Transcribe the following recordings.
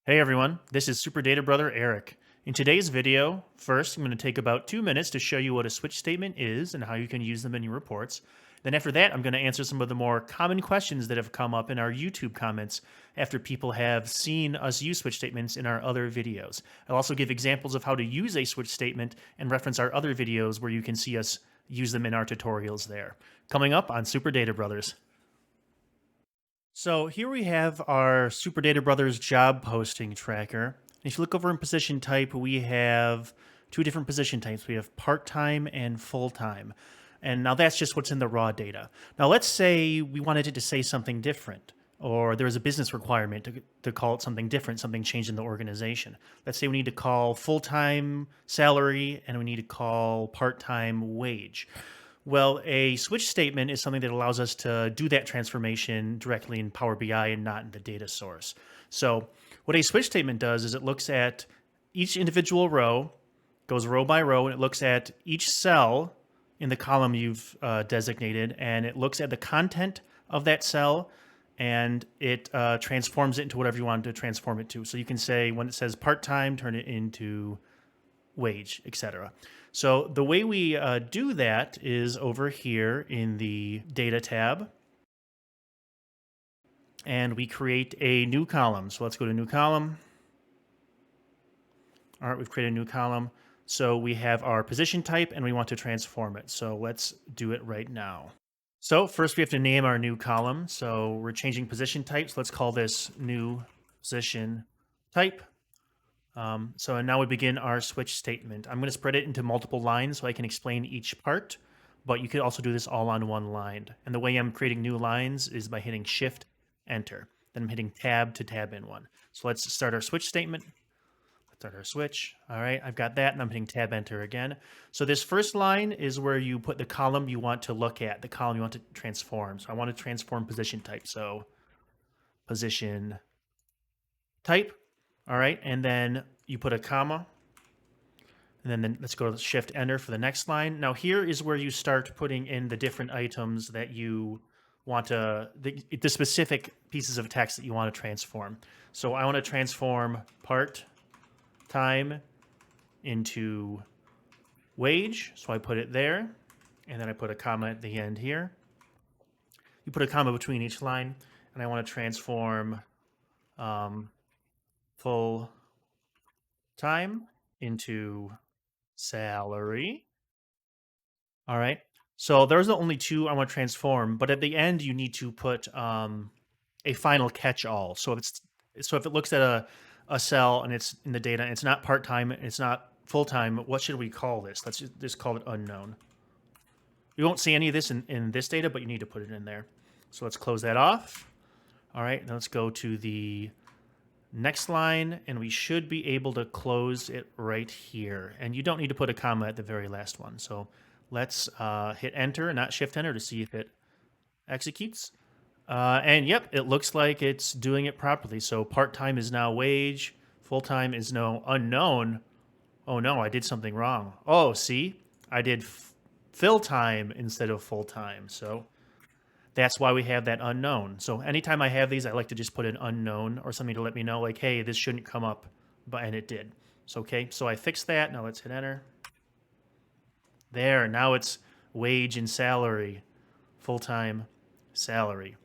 Hey everyone, this is Super Data Brother Eric. In today's video, first I'm going to take about 2 minutes to show you what a switch statement is and how you can use them in your reports. Then after that, I'm going to answer some of the more common questions that have come up in our YouTube comments after people have seen us use switch statements in our other videos. I'll also give examples of how to use a switch statement and reference our other videos where you can see us use them in our tutorials there. Coming up on Super Data Brothers. So here we have our Super Data Brothers job posting tracker. If you look over in position type, we have two different position types. We have part-time and full-time. And now that's just what's in the raw data. Now let's say we wanted it to say something different, or there was a business requirement to call it something different, something changed in the organization. Let's say we need to call full-time salary and we need to call part-time wage. Well, a switch statement is something that allows us to do that transformation directly in Power BI and not in the data source. So what a switch statement does is it looks at each individual row, goes row by row, and it looks at each cell in the column you've designated, and it looks at the content of that cell, and it transforms it into whatever you want to transform it to. So you can say when it says part-time, turn it into wage, etc. So the way we do that is over here in the data tab, and we create a new column. So let's go to new column. All right, we've created a new column. So we have our position type and we want to transform it. So let's do it right now. So first we have to name our new column. So we're changing position types. Let's call this new position type. And now we begin our switch statement. I'm going to spread it into multiple lines so I can explain each part, but you could also do this all on one line. And the way I'm creating new lines is by hitting Shift, Enter. Then I'm hitting Tab to tab in one. So let's start our switch statement. Let's start our switch. All right, I've got that, and I'm hitting Tab, Enter again. So this first line is where you put the column you want to look at, the column you want to transform. So I want to transform position type. So position type. All right, and then you put a comma, and then let's go to Shift Enter for the next line. Now here is where you start putting in the different items that you want to, the specific pieces of text that you want to transform. So I want to transform part time into wage, so I put it there, and then I put a comma at the end here. You put a comma between each line, and I want to transform full time into salary. All right. So there's the only two I want to transform, but at the end you need to put a final catch-all. So if it looks at a cell and it's in the data, and it's not part-time, it's not full-time, what should we call this? Let's just call it unknown. We won't see any of this in this data, but you need to put it in there. So let's close that off. All right, now let's go to the next line, and we should be able to close it right here. And you don't need to put a comma at the very last one. So let's hit enter, not shift enter, to see if it executes. And yep, it looks like it's doing it properly. So part-time is now wage, full-time is now unknown. Oh no, I did something wrong. Oh, see, I did fill time instead of full-time. So that's why we have that unknown. So anytime I have these, I like to just put an unknown or something to let me know, like, hey, this shouldn't come up, and it did. So, okay, so I fixed that. Now let's hit enter. There, now it's wage and salary, full-time salary.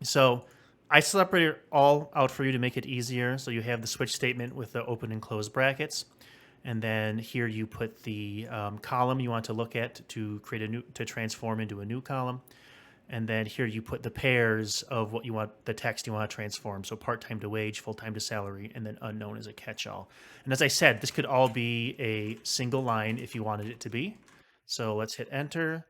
So I separated it all out for you to make it easier. So you have the switch statement with the open and close brackets. And then here you put the column you want to look at to transform into a new column. And then here you put the pairs of what you want, the text you want to transform. So part-time to wage, full-time to salary, and then unknown as a catch-all. And as I said, this could all be a single line if you wanted it to be. So let's hit enter.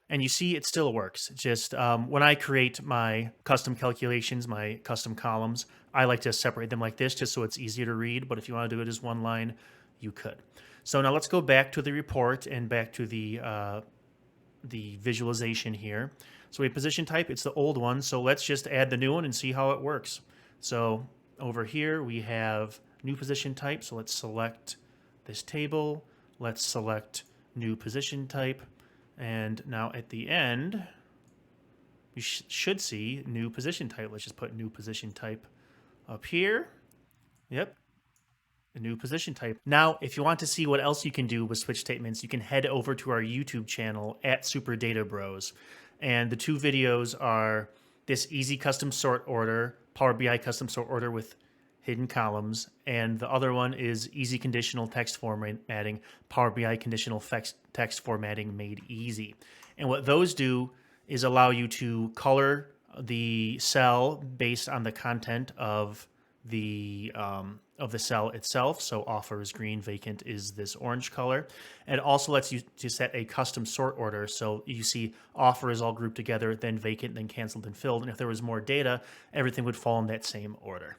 And you see it still works. Just when I create my custom calculations, my custom columns, I like to separate them like this just so it's easier to read. But if you want to do it as one line, you could. So now let's go back to the report and back to the visualization here. So we have position type, it's the old one. So let's just add the new one and see how it works. So over here we have new position type. So let's select this table. Let's select new position type. And now at the end, we should see new position type. Let's just put new position type up here. Yep. A new position type. Now, if you want to see what else you can do with switch statements, you can head over to our YouTube channel at Super Data Bros. And the two videos are this easy custom sort order, Power BI custom sort order with hidden columns, and the other one is easy conditional text formatting, Power BI conditional text formatting made easy. And what those do is allow you to color the cell based on the content of the cell itself. So offer is green, vacant is this orange color. And it also lets you to set a custom sort order. So you see offer is all grouped together, then vacant, then canceled, and filled. And if there was more data, everything would fall in that same order.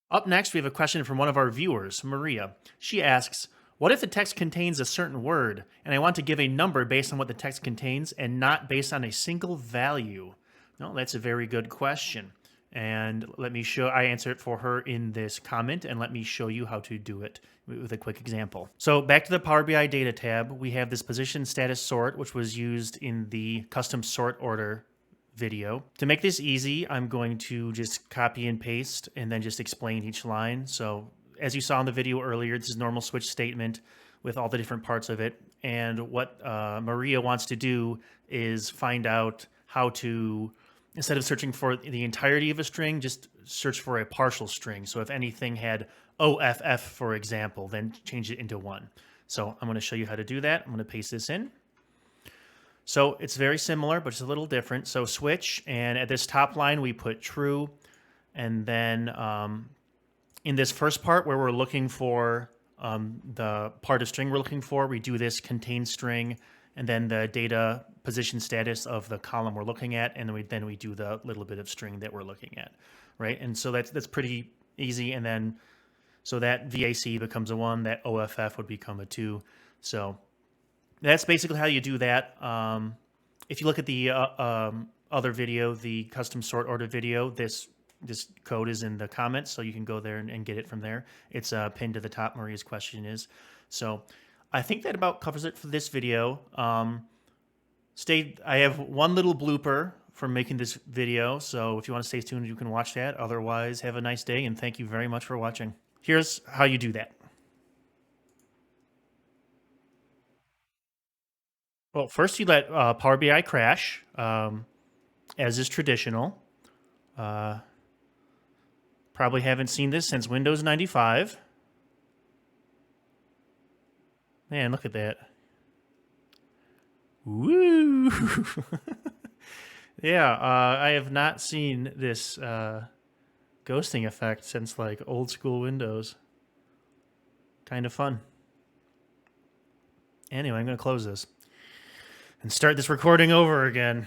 Up next, we have a question from one of our viewers, Maria. She asks, what if the text contains a certain word, and I want to give a number based on what the text contains and not based on a single value? No, that's a very good question. And let me show, I answer it for her in this comment, and let me show you how to do it with a quick example. So back to the Power BI data tab, we have this position status sort, which was used in the custom sort order video. To make this easy, I'm going to just copy and paste and then just explain each line. So as you saw in the video earlier, this is normal switch statement with all the different parts of it. And what Maria wants to do is find out how to, instead of searching for the entirety of a string, just search for a partial string. So if anything had OFF, for example, then change it into 1. So I'm going to show you how to do that. I'm going to paste this in. So it's very similar, but it's a little different. So switch, and at this top line, we put true. And then in this first part where we're looking for the part of string we're looking for, we do this contain string, and then the data position status of the column we're looking at, and then we do the little bit of string that we're looking at, right? And so that's pretty easy. And then so that VAC becomes a 1, that OFF would become a 2. So that's basically how you do that. If you look at the other video, the custom sort order video, this code is in the comments, so you can go there and get it from there. It's pinned to the top. Maria's question is. So I think that about covers it for this video. I have one little blooper from making this video, so if you want to stay tuned, you can watch that. Otherwise, have a nice day, and thank you very much for watching. Here's how you do that. Well, first you let Power BI crash, as is traditional. Probably haven't seen this since Windows 95. Man, look at that. Woo! Yeah, I have not seen this ghosting effect since like old school Windows. Kind of fun. Anyway, I'm going to close this and start this recording over again.